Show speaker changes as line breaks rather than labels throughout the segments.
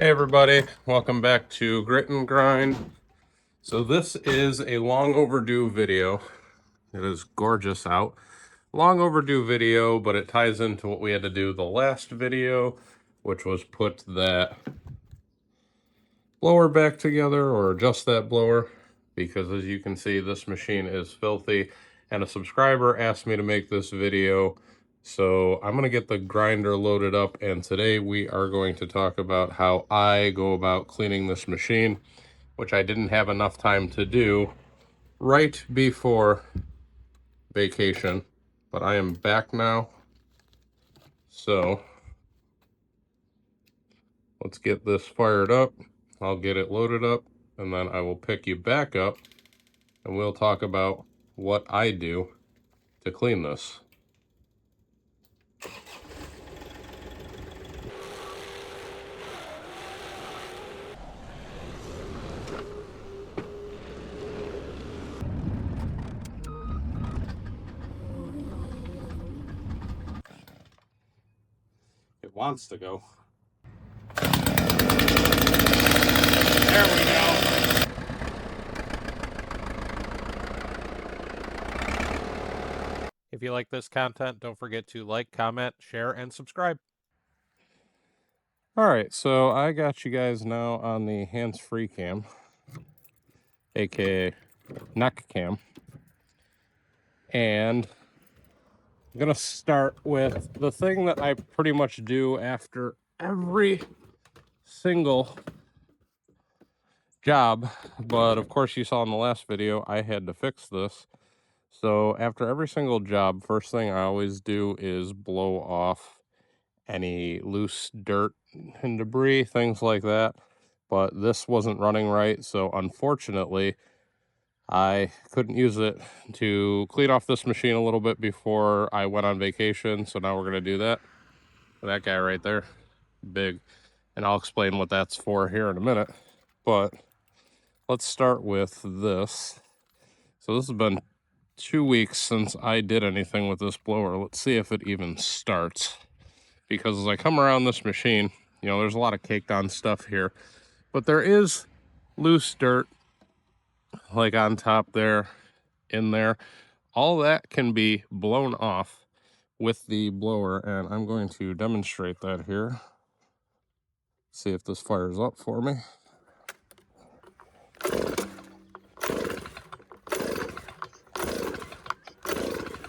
Hey everybody, welcome back to Grit and Grind. So this is a long overdue video. It is gorgeous out. Long overdue video, but it ties into what we had to do the last video, which was put that blower back together or adjust that blower, because as you can see, this machine is filthy, and a subscriber asked me to make this video. So I'm going to get the grinder loaded up, and today we are going to talk about how I go about cleaning this machine, which I didn't have enough time to do right before vacation. But I am back now, so let's get this fired up. I'll get it loaded up, and then I will pick you back up, and we'll talk about what I do to clean this. It wants to go. There we go. If you like this content, don't forget to like, comment, share, and subscribe. All right, so I got you guys now on the hands-free cam, aka neck cam, and I'm gonna start with the thing that I pretty much do after every single job, but of course you saw in the last video I had to fix this. So after every single job, first thing I always do is blow off any loose dirt and debris, things like that. But this wasn't running right, so unfortunately I couldn't use it to clean off this machine a little bit before I went on vacation. So now we're going to do that. That guy right there, big. And I'll explain what that's for here in a minute. But let's start with this. So this has been 2 weeks since I did anything with this blower. Let's see if it even starts. Because as I come around this machine, you know, there's a lot of caked on stuff here. But there is loose dirt, like on top there, in there. All that can be blown off with the blower, and I'm going to demonstrate that here. See if this fires up for me.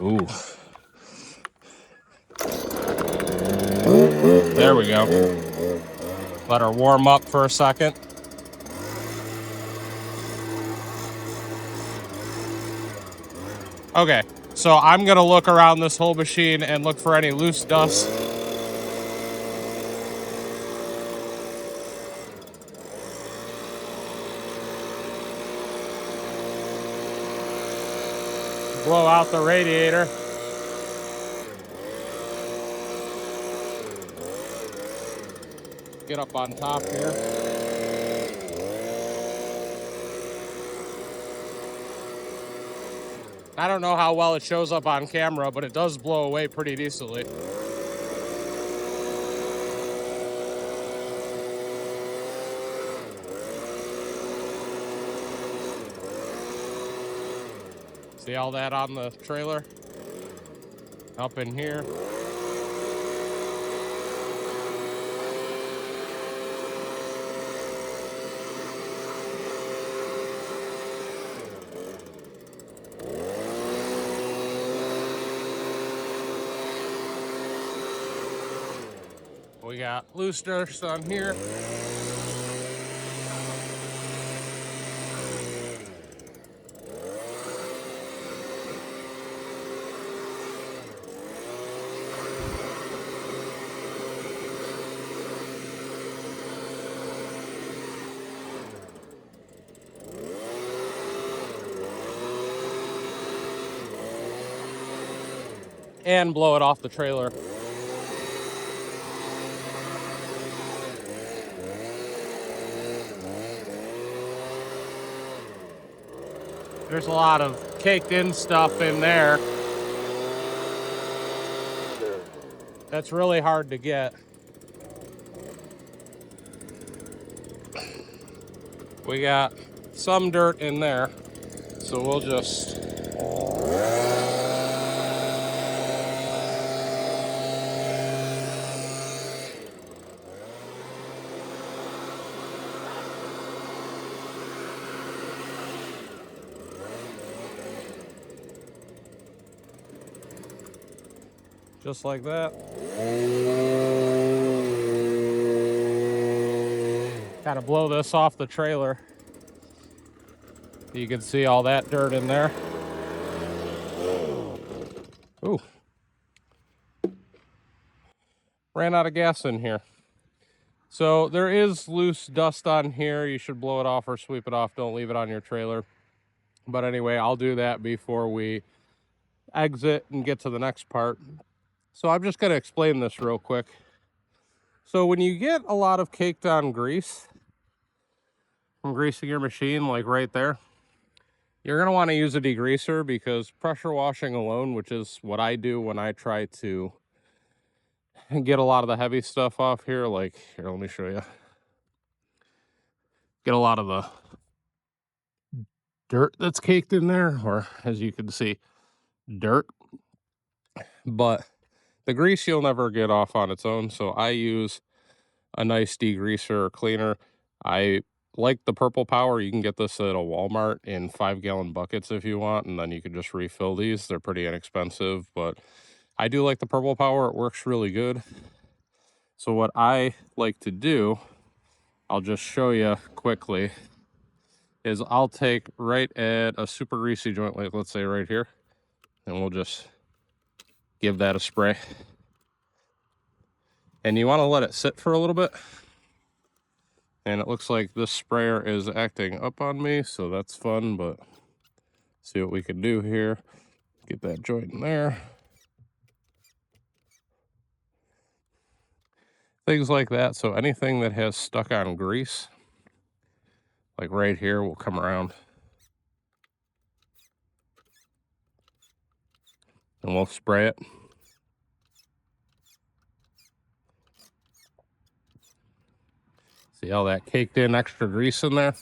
Ooh. There we go. Let her warm up for a second. Okay, so I'm gonna look around this whole machine and look for any loose dust. Blow out the radiator. Get up on top here. I don't know how well it shows up on camera, but it does blow away pretty decently. See all that on the trailer? Up in here. We got loose dust on here. And blow it off the trailer. There's a lot of caked in stuff in there. That's really hard to get. We got some dirt in there, so we'll just like that. Gotta blow this off the trailer. You can see all that dirt in there. Ooh. Ran out of gas in here. So there is loose dust on here. You should blow it off or sweep it off. Don't leave it on your trailer. But anyway, I'll do that before we exit and get to the next part. So I'm just going to explain this real quick. So when you get a lot of caked on grease from greasing your machine, like right there, you're going to want to use a degreaser, because pressure washing alone, which is what I do when I try to get a lot of the heavy stuff off here, like here, let me show you. Get a lot of the dirt that's caked in there, or as you can see, dirt. But the grease you'll never get off on its own, so I use a nice degreaser or cleaner. I like the Purple Power. You can get this at a Walmart in 5-gallon buckets if you want, and then you can just refill these. They're pretty inexpensive, but I do like the Purple Power. It works really good. So what I like to do, I'll just show you quickly, is I'll take right at a super greasy joint, like let's say right here, and we'll just give that a spray. And you want to let it sit for a little bit. And it looks like this sprayer is acting up on me, so that's fun, but see what we can do here. Get that joint in there. Things like that. So anything that has stuck on grease, like right here, will come around. And we'll spray it. See all that caked in extra grease in there?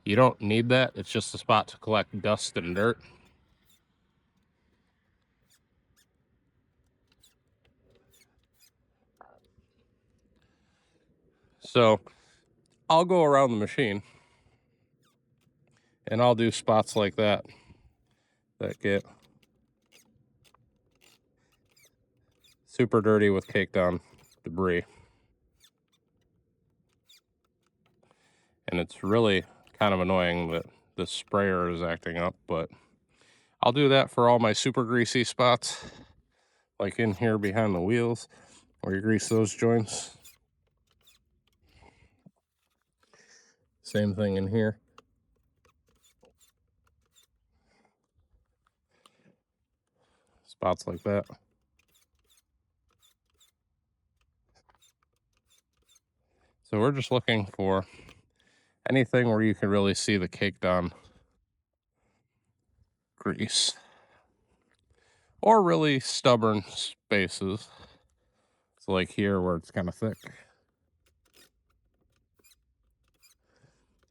You don't need that. It's just a spot to collect dust and dirt. So I'll go around the machine and I'll do spots like that get super dirty with caked on debris. And it's really kind of annoying that this sprayer is acting up, but I'll do that for all my super greasy spots, like in here behind the wheels, where you grease those joints. Same thing in here. Spots like that. So we're just looking for anything where you can really see the caked on grease, or really stubborn spaces. So like here where it's kind of thick.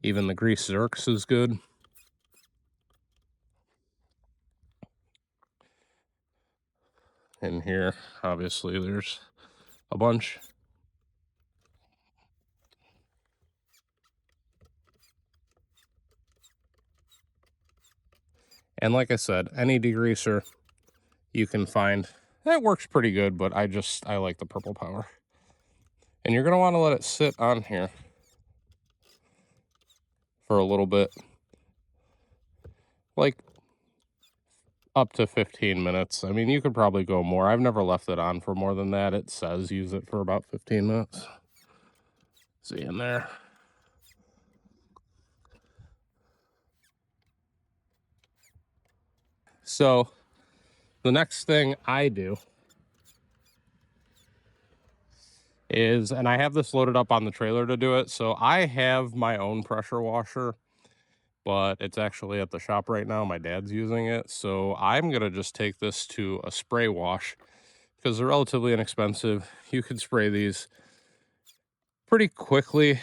Even the grease zerks is good. In here, obviously, there's a bunch. And like I said, any degreaser you can find, that works pretty good, but I like the Purple Power. And you're going to want to let it sit on here for a little bit, like up to 15 minutes. I mean, you could probably go more. I've never left it on for more than that. It says use it for about 15 minutes. See in there. So the next thing I do is, and I have this loaded up on the trailer to do it. So I have my own pressure washer, but it's actually at the shop right now. My dad's using it. So I'm going to just take this to a spray wash because they're relatively inexpensive. You can spray these pretty quickly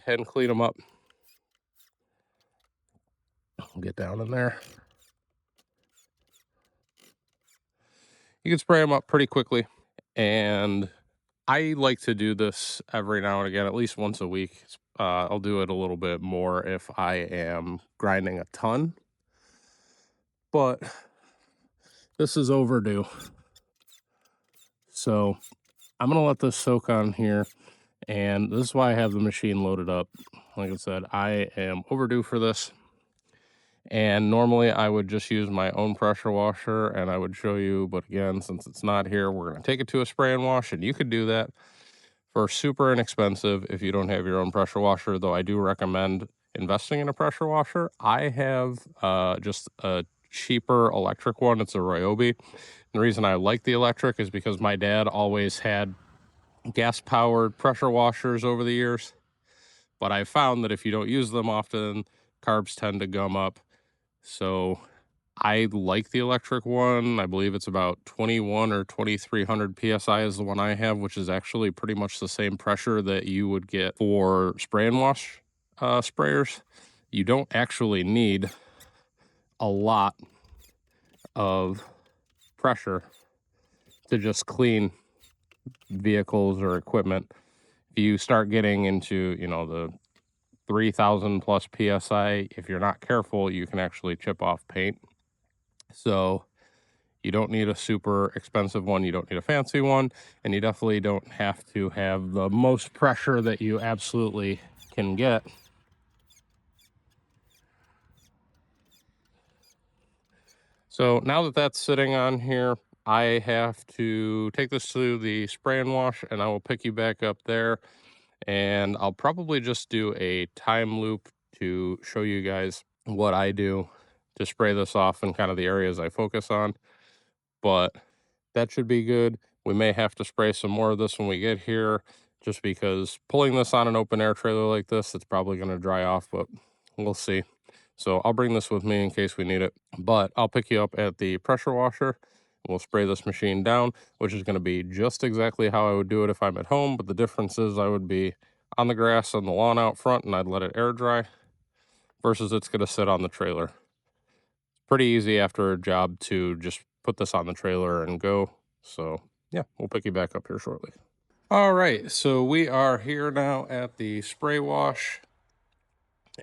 and clean them up I'll get down in there. You can spray them up pretty quickly. And I like to do this every now and again, at least once a week. I'll do it a little bit more if I am grinding a ton, but this is overdue. So I'm going to let this soak on here. And this is why I have the machine loaded up. Like I said, I am overdue for this. And normally I would just use my own pressure washer and I would show you. But again, since it's not here, we're going to take it to a spray and wash. And you could do that for super inexpensive if you don't have your own pressure washer, though I do recommend investing in a pressure washer. I have just a cheaper electric one. It's a Ryobi. The reason I like the electric is because my dad always had gas-powered pressure washers over the years. But I found that if you don't use them often, carbs tend to gum up. So I like the electric one. I believe it's about 21 or 2300 psi is the one I have, which is actually pretty much the same pressure that you would get for spray and wash sprayers. You don't actually need a lot of pressure to just clean vehicles or equipment. If you start getting into, the 3000 plus psi, if you're not careful, you can actually chip off paint. So you don't need a super expensive one. You don't need a fancy one. And you definitely don't have to have the most pressure that you absolutely can get. So now that that's sitting on here, I have to take this to the spray and wash, and I will pick you back up there. And I'll probably just do a time loop to show you guys what I do to spray this off and kind of the areas I focus on. But that should be good. We may have to spray some more of this when we get here, just because pulling this on an open air trailer like this, it's probably going to dry off, but we'll see. So I'll bring this with me in case we need it, but I'll pick you up at the pressure washer. We'll spray this machine down, which is going to be just exactly how I would do it if I'm at home. But the difference is I would be on the grass on the lawn out front and I'd let it air dry versus it's going to sit on the trailer. Pretty easy after a job to just put this on the trailer and go. So yeah, we'll pick you back up here shortly. All right, so we are here now at the spray wash,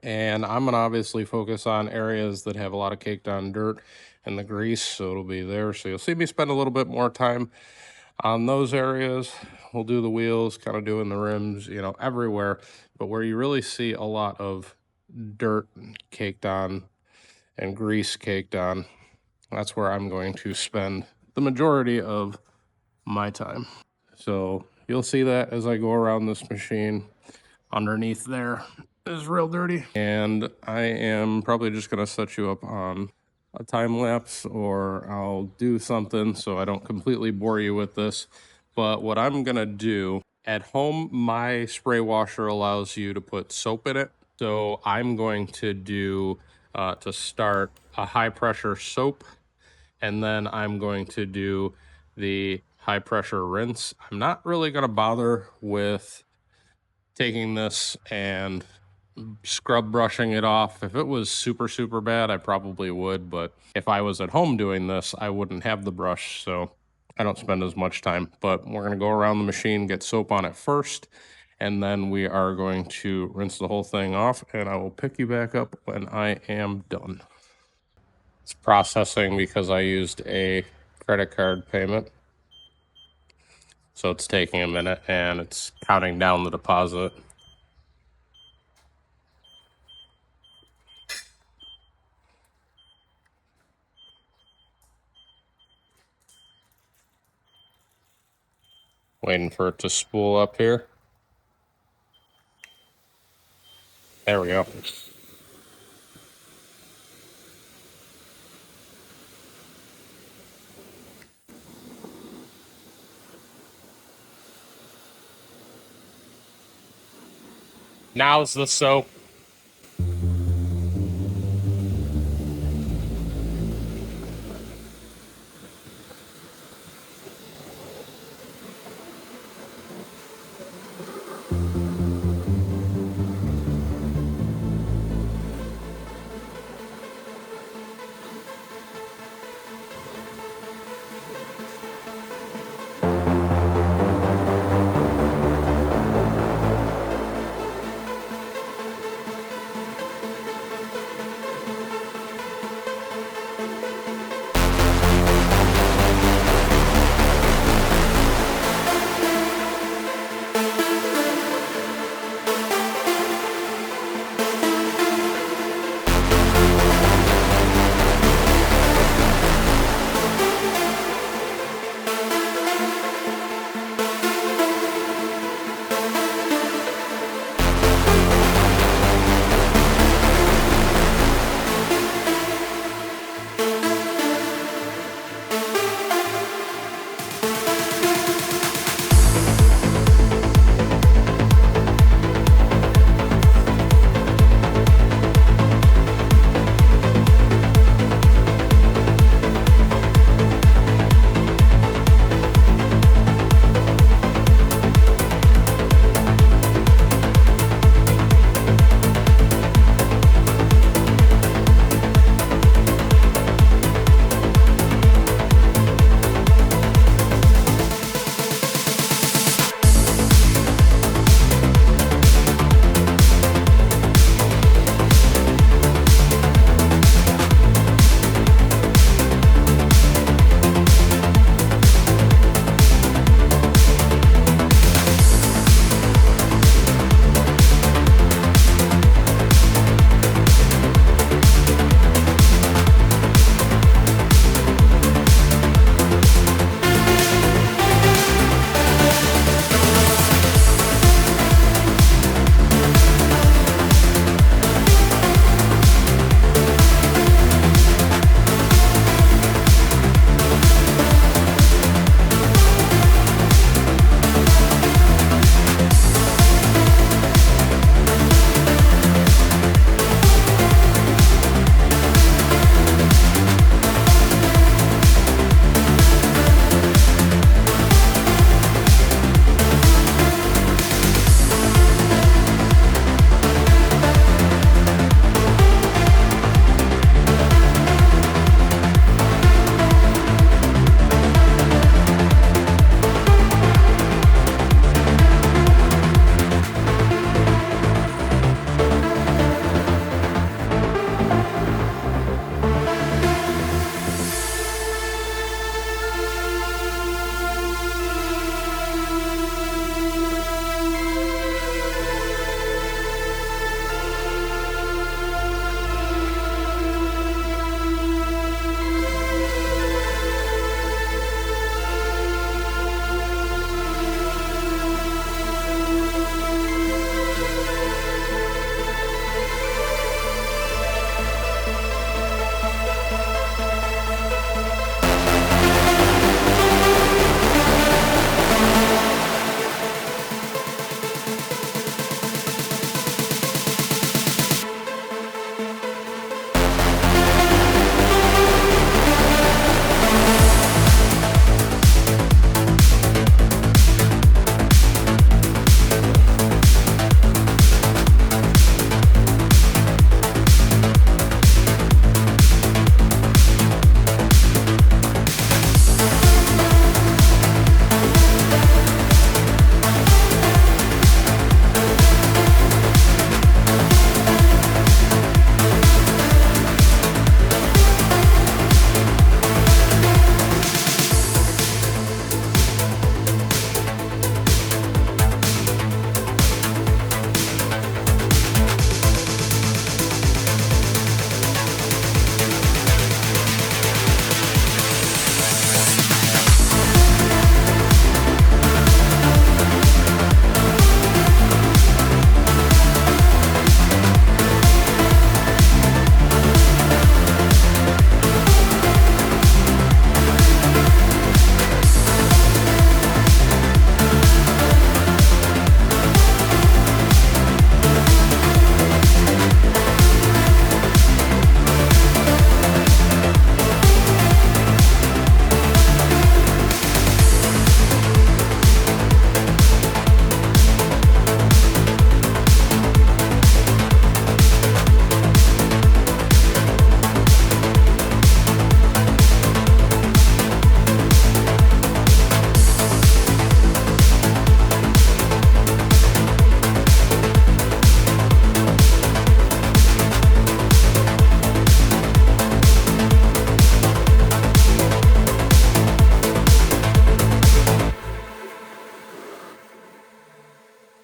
and I'm gonna obviously focus on areas that have a lot of caked on dirt and the grease, so it'll be there. So you'll see me spend a little bit more time on those areas. We'll do the wheels, kind of doing the rims, everywhere. But where you really see a lot of dirt caked on and grease caked on, that's where I'm going to spend the majority of my time. So you'll see that as I go around this machine. Underneath there is real dirty. And I am probably just going to set you up on a time lapse, or I'll do something so I don't completely bore you with this. But what I'm going to do at home, my spray washer allows you to put soap in it. So I'm going to do, to start, a high pressure soap. And then I'm going to do the high pressure rinse. I'm not really going to bother with taking this and scrub brushing it off. If it was super, super bad, I probably would. But if I was at home doing this, I wouldn't have the brush. So I don't spend as much time. But we're going to go around the machine, get soap on it first. And then we are going to rinse the whole thing off. And I will pick you back up when I am done. It's processing because I used a credit card payment. So it's taking a minute and it's counting down the deposit. Waiting for it to spool up here. There we go. Now's the soap.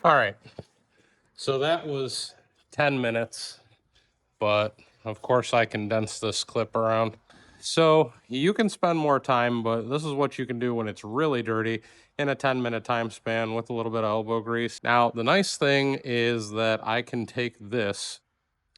All right, so that was 10 minutes, but of course I condensed this clip around. So you can spend more time, but this is what you can do when it's really dirty in a 10-minute time span with a little bit of elbow grease. Now, the nice thing is that I can take this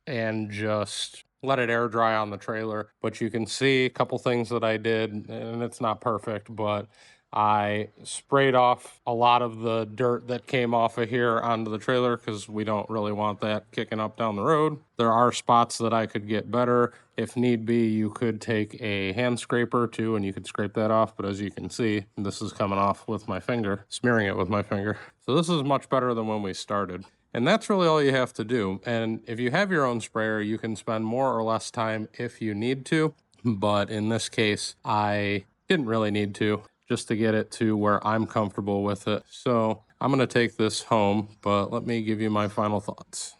and just let it air dry on the trailer. But you can see a couple things that I did, and it's not perfect, but I sprayed off a lot of the dirt that came off of here onto the trailer because we don't really want that kicking up down the road. There are spots that I could get better. If need be, you could take a hand scraper too and you could scrape that off. But as you can see, this is coming off with my finger, smearing it with my finger. So this is much better than when we started. And that's really all you have to do. And if you have your own sprayer, you can spend more or less time if you need to. But in this case, I didn't really need to, just to get it to where I'm comfortable with it. So I'm going to take this home, but let me give you my final thoughts.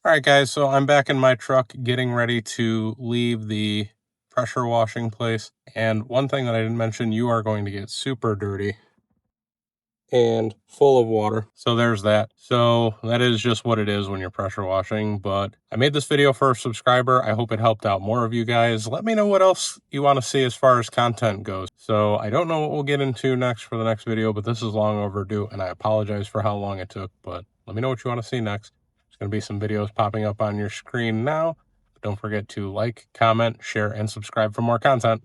All right, guys, so I'm back in my truck getting ready to leave the pressure washing place. And one thing that I didn't mention, you are going to get super dirty and full of water. So there's that. So that is just what it is when you're pressure washing. But I made this video for a subscriber. I hope it helped out more of you guys. Let me know what else you want to see as far as content goes. So I don't know what we'll get into next for the next video, but this is long overdue and I apologize for how long it took, but let me know what you want to see next. There's going to be some videos popping up on your screen now. But don't forget to like, comment, share, and subscribe for more content.